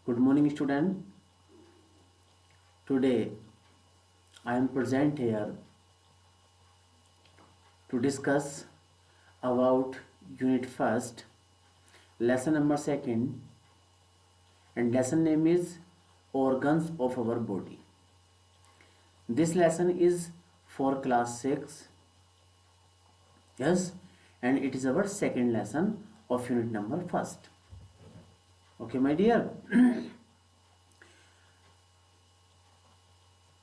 Good morning, student. Today I am present here to discuss about Unit First, lesson number second, and lesson name is Organs of our Body. This lesson is for class 6. Yes, and it is our second lesson of unit number first. Okay, my dear.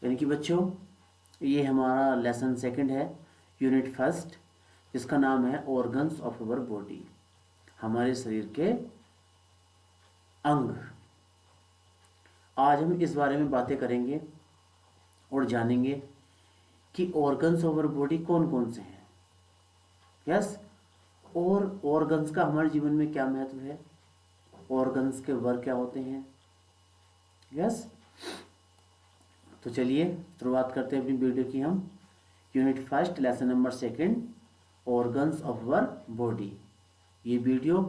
यानी कि बच्चों ये हमारा lesson second है unit first, जिसका नाम है organs of our body, हमारे शरीर के अंग। आज हम इस बारे में बातें करेंगे और जानेंगे कि ऑर्गन्स ऑफ अवर बॉडी कौन कौन से हैं। यस, और ऑर्गन्स का हमारे जीवन में क्या महत्व है, ऑर्गन्स के वर्क क्या होते हैं। यस, तो चलिए शुरुआत करते हैं अपनी वीडियो की। हम unit first lesson number second organs of our body, ये वीडियो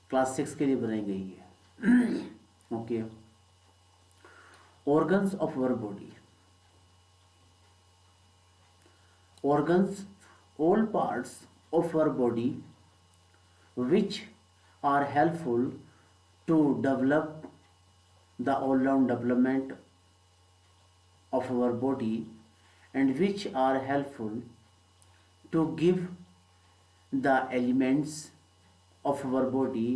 क्लास 6 के लिए बनाई गई है। Okay, organs of our body. Organs, all parts of our body which are helpful to develop the all-round development of our body and which are helpful to give the elements of our body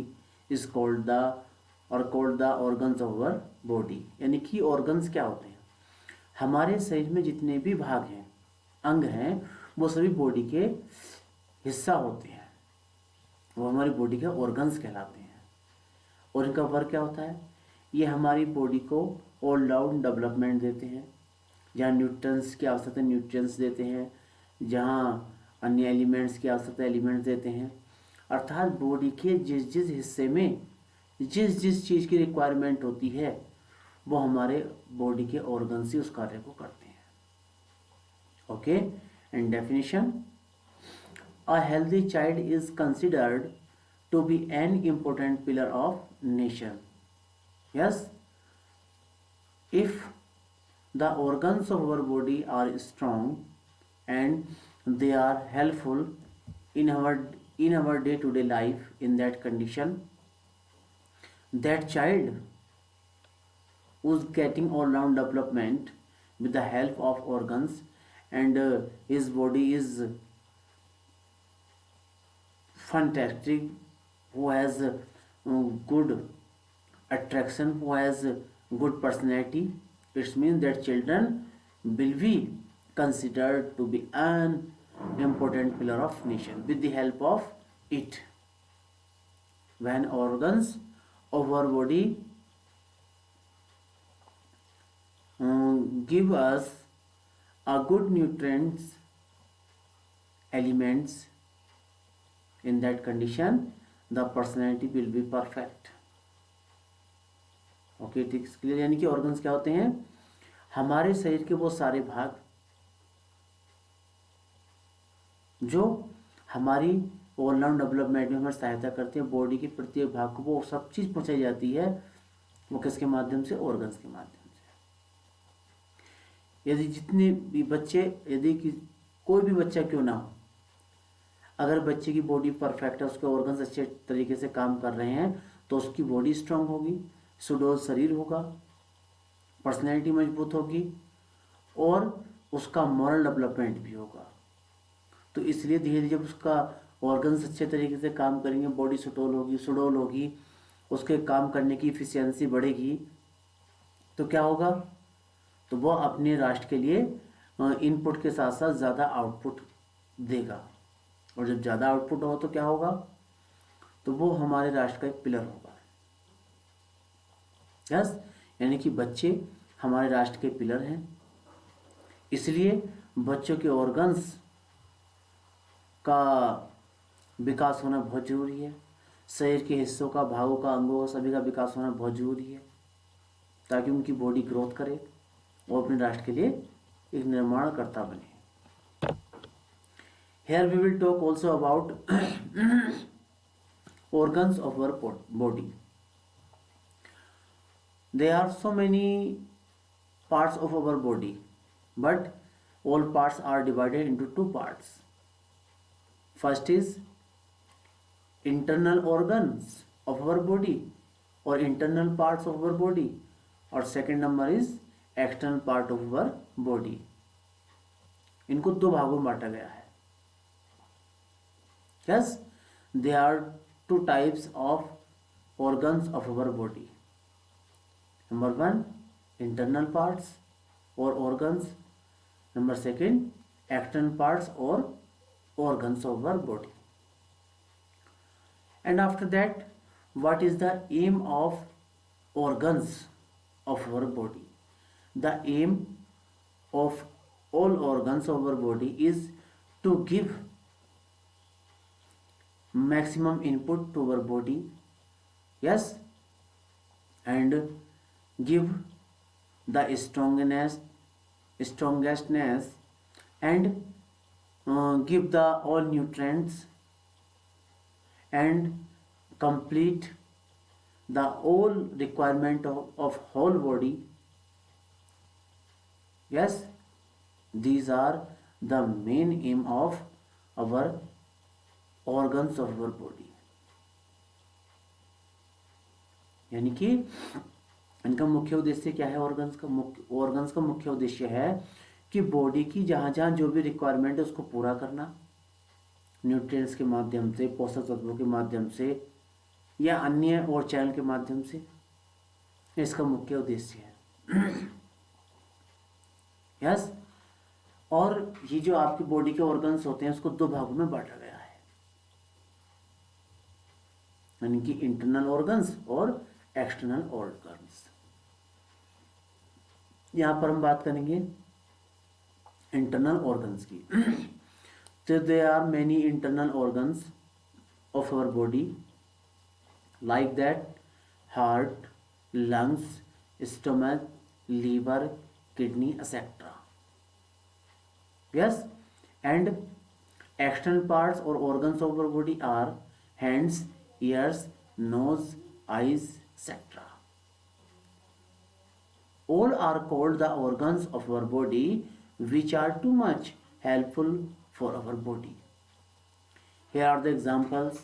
is called the organs of our body। यानी कि organs क्या होते हैं, हमारे शरीर में जितने भी भाग हैं, अंग हैं, वो सभी बॉडी के हिस्सा होते हैं, वो हमारी बॉडी के ऑर्गन्स कहलाते हैं। और इनका वर्क क्या होता है, ये हमारी बॉडी को ऑल राउंड डेवलपमेंट देते हैं। जहाँ न्यूट्रिएंट्स की आवश्यकता न्यूट्रिएंट्स देते हैं, जहाँ अन्य एलिमेंट्स की आवश्यकता एलिमेंट्स देते हैं। अर्थात बॉडी के जिस जिस हिस्से में जिस जिस चीज़ की रिक्वायरमेंट होती है, वो हमारे बॉडी के ऑर्गन्स ही उस कार्य को करते हैं। Okay, and definition, a healthy child is considered to be an important pillar of nation. Yes, if the organs of our body are strong and they are helpful in our day to day life, in that condition that child who's getting all round development with the help of organs and his body is fantastic, who has good attraction, who has good personality, it means that children will be considered to be an important pillar of nation with the help of it. When organs of our body give us a good nutrients elements, in that condition the personality will be perfect। Okay, ठीक clear. यानी कि organs क्या होते हैं, हमारे शरीर के वो सारे भाग जो हमारी ऑलराउंड डेवलपमेंट में हमारी सहायता करते हैं। बॉडी के प्रत्येक भाग को वो सब चीज़ पहुंचाई जाती है, वो किसके माध्यम से, ऑर्गन्स के माध्यम से। यदि जितने भी बच्चे, यदि कोई भी बच्चा क्यों ना हो, अगर बच्चे की बॉडी परफेक्ट है, उसके ऑर्गन्स अच्छे तरीके से काम कर रहे हैं, तो उसकी बॉडी स्ट्रांग होगी, सुडौल शरीर होगा, पर्सनैलिटी मजबूत होगी और उसका मॉरल डेवलपमेंट भी होगा। तो इसलिए धीरे धीरे जब उसका ऑर्गन्स अच्छे तरीके से काम करेंगे, बॉडी सुडौल होगी, उसके काम करने की इफिशियंसी बढ़ेगी, तो क्या होगा, तो वो अपने राष्ट्र के लिए इनपुट के साथ साथ ज़्यादा आउटपुट देगा। और जब ज़्यादा आउटपुट होगा तो क्या होगा, तो वो हमारे राष्ट्र का एक पिलर होगा। यस, यानी कि बच्चे हमारे राष्ट्र के पिलर हैं, इसलिए बच्चों के ऑर्गन्स का विकास होना बहुत ज़रूरी है। शरीर के हिस्सों का, भागों का, अंगों का, सभी का विकास होना बहुत ज़रूरी है, ताकि उनकी बॉडी ग्रोथ करे और अपने राष्ट्र के लिए एक निर्माणकर्ता बने। Here we will talk also about organs of our body. There are so many parts of our body, but all parts are divided into two parts. First is internal organs of our body or internal parts of our body, और second number is external part of our body. इनको दो भागों में बांटा गया है. Yes, there are two types of organs of our body. Number one, internal parts or organs. Number second, external parts or organs of our body. And after that, what is the aim of organs of our body? The aim of all organs of our body is to give maximum input to our body, yes, and give the strongestness and give the all nutrients and complete the whole requirement of whole body. Yes, these are the main aim of our organs of our body. यानी कि इनका मुख्य उद्देश्य क्या है? Organs का मुख्य उद्देश्य है कि बॉडी की जहाँ जहाँ जो भी रिक्वायरमेंट है उसको पूरा करना, न्यूट्रिएंट्स के माध्यम से, पोषक तत्वों के माध्यम से या अन्य और चैनल के माध्यम से. इसका मुख्य उद्देश्य है. यस, और ये जो आपकी बॉडी के ऑर्गन्स होते हैं उसको दो भागों में बांटा गया है, यानी कि इंटरनल ऑर्गन्स और एक्सटर्नल ऑर्गन्स. यहां पर हम बात करेंगे इंटरनल ऑर्गन्स की. तो there are many internal organs of our body like that heart, lungs, stomach, liver, kidney, etc. Yes, and external parts or organs of our body are hands, ears, nose, eyes, etc. All are called the organs of our body which are too much helpful for our body. Here are the examples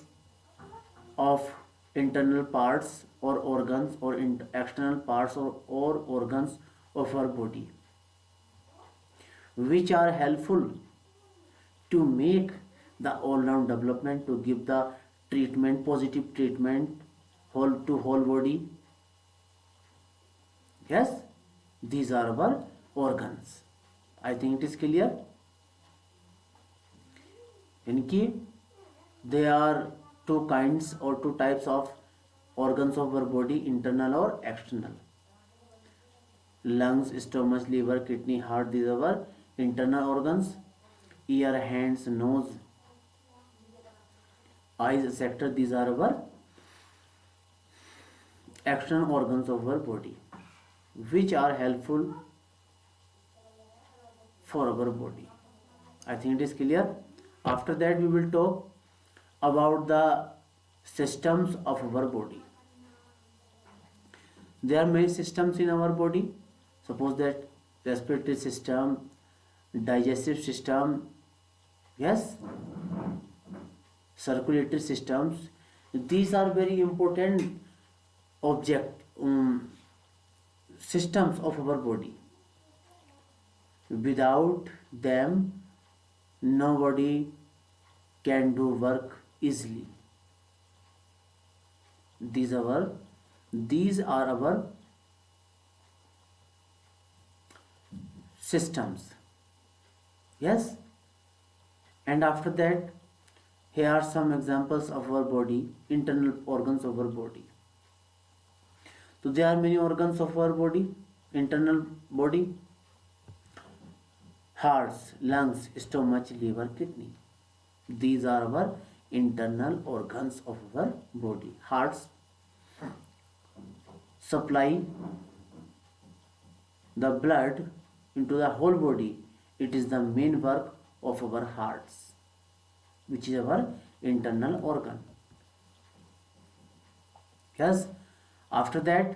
of internal parts or organs or external parts or organs of our body which are helpful to make the all-round development, to give the treatment, positive treatment to whole body. Yes, these are our organs. I think it is clear. इनकी there are two kinds or two types of organs of our body, internal or external. Lungs, stomach, liver, kidney, heart, these are our internal organs. Ear, hands, nose, eyes, etc. These are our external organs of our body which are helpful for our body. I think it is clear. After that we will talk about the systems of our body. There are many systems in our body. Suppose that respiratory system, digestive system, yes, circulatory systems. These are very important systems of our body. Without them, nobody can do work easily. These are our systems. Yes, and after that here are some examples of our body, internal organs of our body. So there are many organs of our body, internal body: hearts, lungs, stomach, liver, kidney. These are our internal organs of our body. Hearts supply the blood into the whole body. It is the main work of our hearts, which is our internal organ. Yes, after that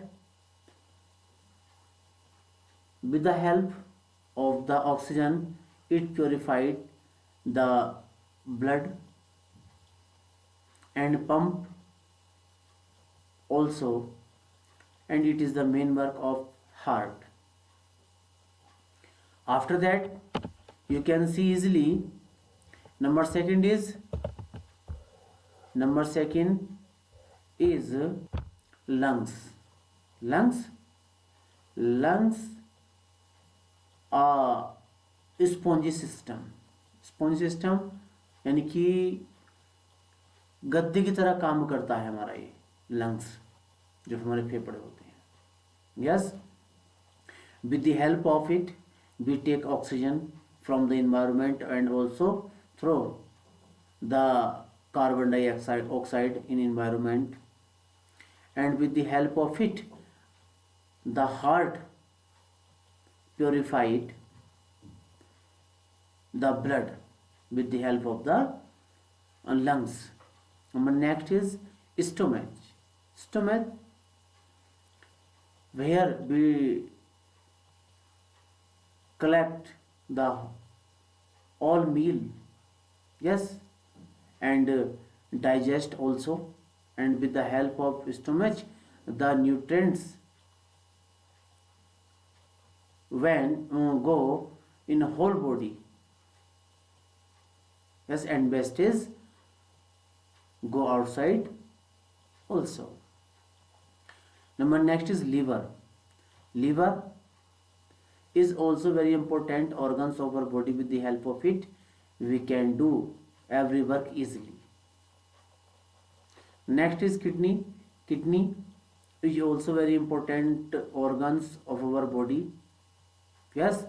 With the help of the oxygen, it purified the blood and pump also, and it is the main work of heart. After that, you can see easily, number second is number second is lungs. Lungs lungs spongy system यानी कि गद्दे की तरह काम करता है हमारा ये लंग्स, जो हमारे फेफड़े होते हैं। Yes, with the help of it we take oxygen from the environment and also throw the carbon dioxide oxide in environment, and with the help of it the heart purified the blood with the help of the lungs. Number next is stomach where we collect the all meal. Yes, and digest also, and with the help of stomach the nutrients when go in whole body. Yes, and best is go outside also. Number next is liver is also very important organs of our body. With the help of it we can do every work easily. Next is kidney is also very important organs of our body. Yes,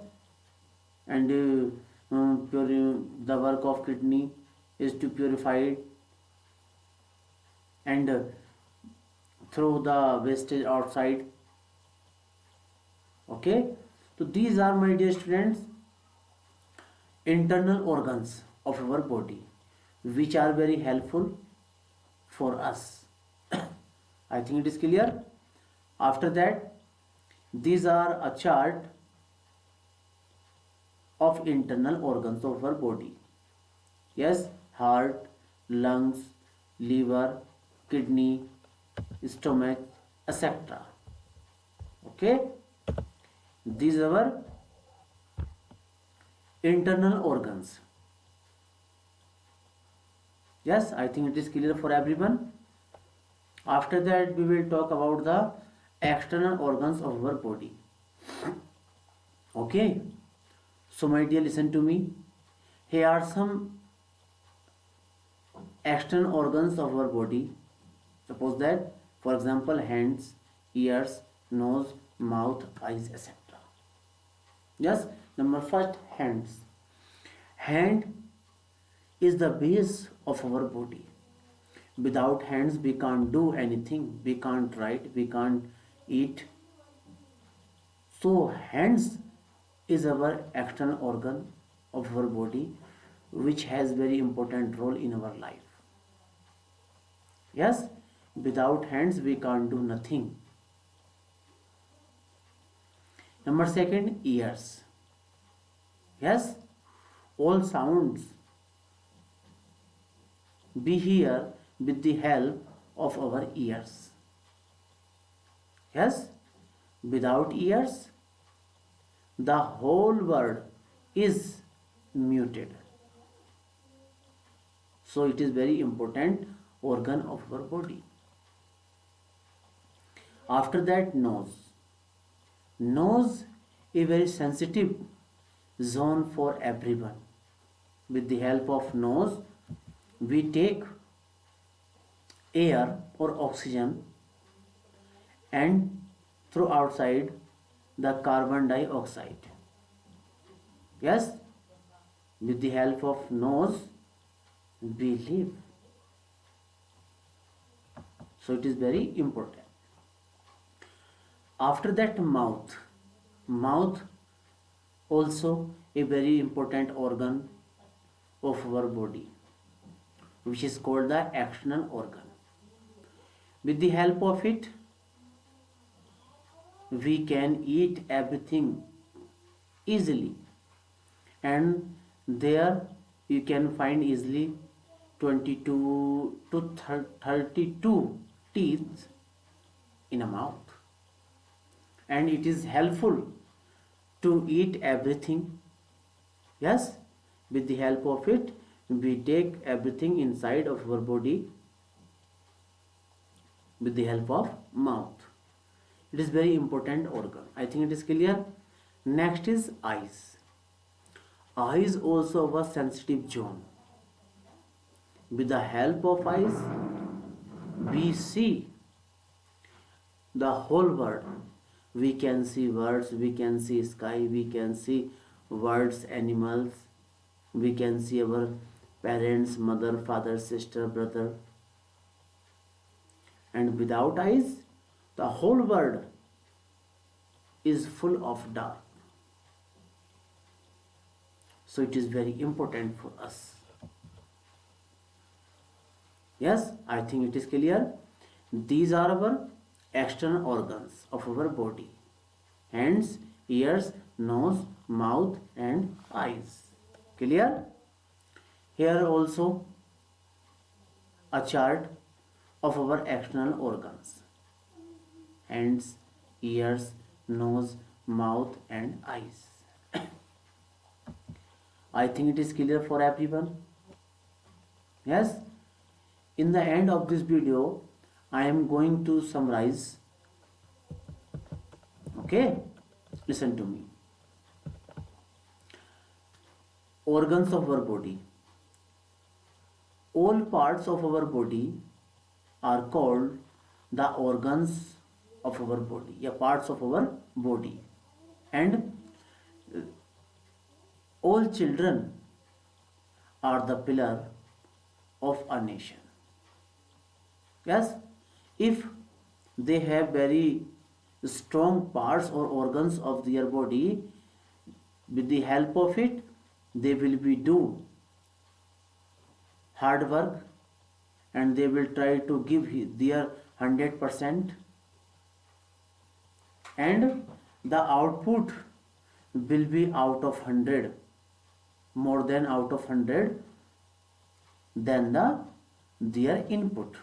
and the work of kidney is to purify it and throw the wastage outside. Okay, so these are, my dear students, internal organs of our body which are very helpful for us. I think it is clear. After that, these are a chart of internal organs of our body. Yes, heart, lungs, liver, kidney, stomach, etc. Okay, these are our internal organs. Yes, I think it is clear for everyone. After that we will talk about the external organs of our body. Okay, so my dear, listen to me. Here are some external organs of our body. Suppose that, for example, hands, ears, nose, mouth, eyes, etc. Yes, number first, hands. Hand is the base of our body. Without hands we can't do anything, we can't write, we can't eat. So hands is our external organ of our body which has very important role in our life. Yes, without hands we can't do nothing. Number second, ears. Yes, all sounds we hear with the help of our ears. Yes, without ears the whole world is muted. So it is very important organ of our body. After that, nose a very sensitive zone for everyone. With the help of nose we take air or oxygen and throw outside the carbon dioxide. Yes, with the help of nose we live. So it is very important. After that, mouth also a very important organ of our body which is called the external organ. With the help of it we can eat everything easily, and there you can find easily 22 to 32 teeth in a mouth, and it is helpful to eat everything. Yes, with the help of it we take everything inside of our body with the help of mouth. It is very important organ. I think it is clear. Next is eyes. Eyes also a sensitive zone. With the help of eyes we see the whole world. We can see birds, we can see sky, we can see birds, animals, we can see our parents, mother, father, sister, brother. And without eyes the whole world is full of dark. So it is very important for us. Yes, I think it is clear. These are our external organs of our body: hands, ears, nose, mouth and eyes. Clear? Here also a chart of our external organs: hands, ears, nose, mouth and eyes. I think it is clear for everyone. Yes, in the end of this video I am going to summarize. Okay, listen to me. Organs of our body. All parts of our body are called the organs of our body, yeah, parts of our body. And all children are the pillar of a nation. Yes, if they have very strong parts or organs of their body, with the help of it they will be do hard work and they will try to give their 100%, and the output will be out of 100, more than out of 100 than their input.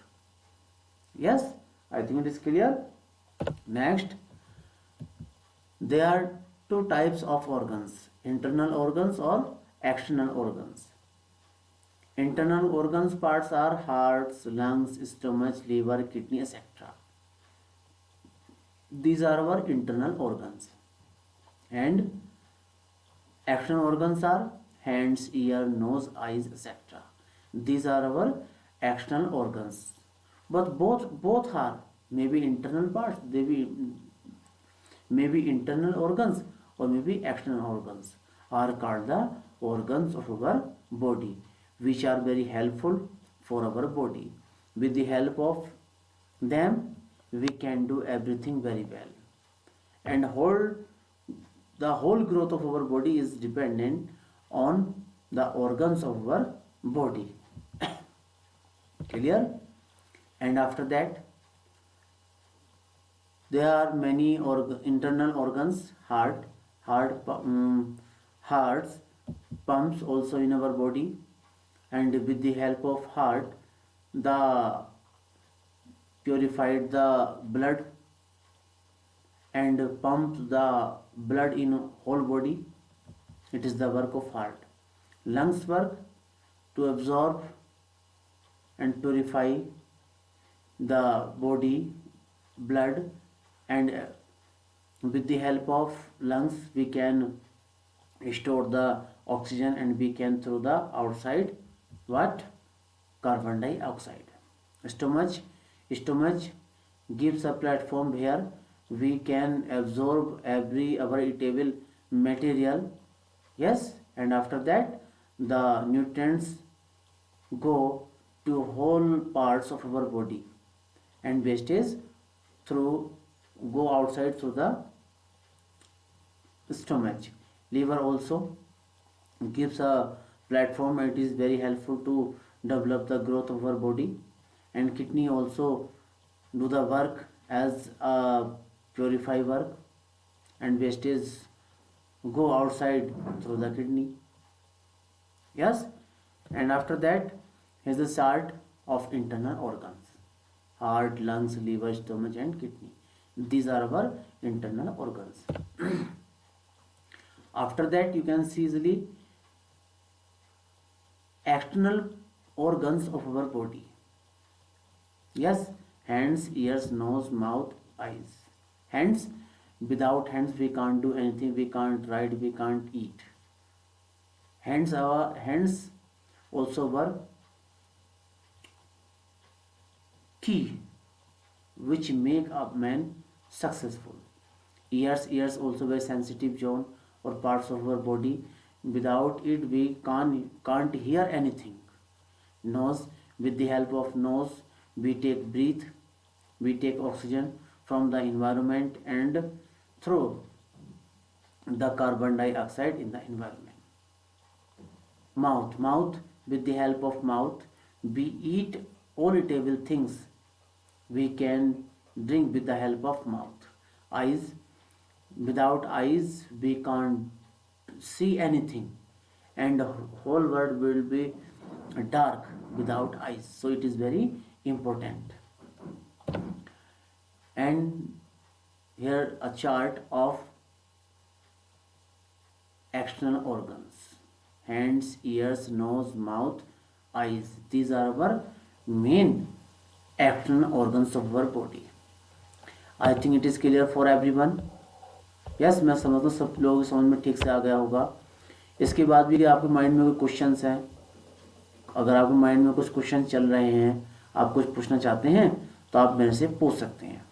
Yes, I think it is clear. Next, there are two types of organs: internal organs or external organs. Internal organs parts are hearts, lungs, stomach, liver, kidney, etc. These are our internal organs. And external organs are hands, ear, nose, eyes, etc. These are our external organs. But both are maybe internal parts, they be maybe internal organs or maybe external organs, are called the organs of our body, which are very helpful for our body. With the help of them we can do everything very well, and the whole growth of our body is dependent on the organs of our body. Clear? And after that there are many internal organs: hearts pumps also in our body, and with the help of heart the purified the blood and pumps the blood in whole body. It is the work of heart. Lungs work to absorb and purify the body blood, and with the help of lungs we can store the oxygen and we can throw the outside what? Carbon dioxide. Stomach gives a platform where we can absorb every our eatable material. Yes, and after that the nutrients go to whole parts of our body and wastage through go outside through the stomach. Liver also gives a platform, it is very helpful to develop the growth of our body. And kidney also do the work as a purify work and wastage go outside through the kidney. Yes, and after that, here's the chart of internal organs: heart, lungs, liver, stomach, and kidney. These are our internal organs. After that, you can see easily external organs of our body. Yes, hands, ears, nose, mouth, eyes. Hands, without hands we can't do anything, we can't write, we can't eat. Hands also were key which make a man successful. Ears also very sensitive zone or parts of our body. Without it we can't hear anything. Nose, with the help of nose we breathe, we take oxygen from the environment and throw the carbon dioxide in the environment. Mouth, with the help of mouth we eat all eatable things, we can drink with the help of mouth. Eyes, without eyes we can't see anything, and the whole world will be dark without eyes, so it is very important. And here a chart of external organs: hands, ears, nose, mouth, eyes. These are our main external organs of our body. I think it is clear for everyone. Yes, मैं समझता हूँ सब लोग समझ में ठीक से आ गया होगा. इसके बाद भी आपके माइंड में कोई क्वेश्चंस हैं, अगर आपके माइंड में कुछ क्वेश्चन चल रहे हैं, आप कुछ पूछना चाहते हैं तो आप मेरे से पूछ सकते हैं.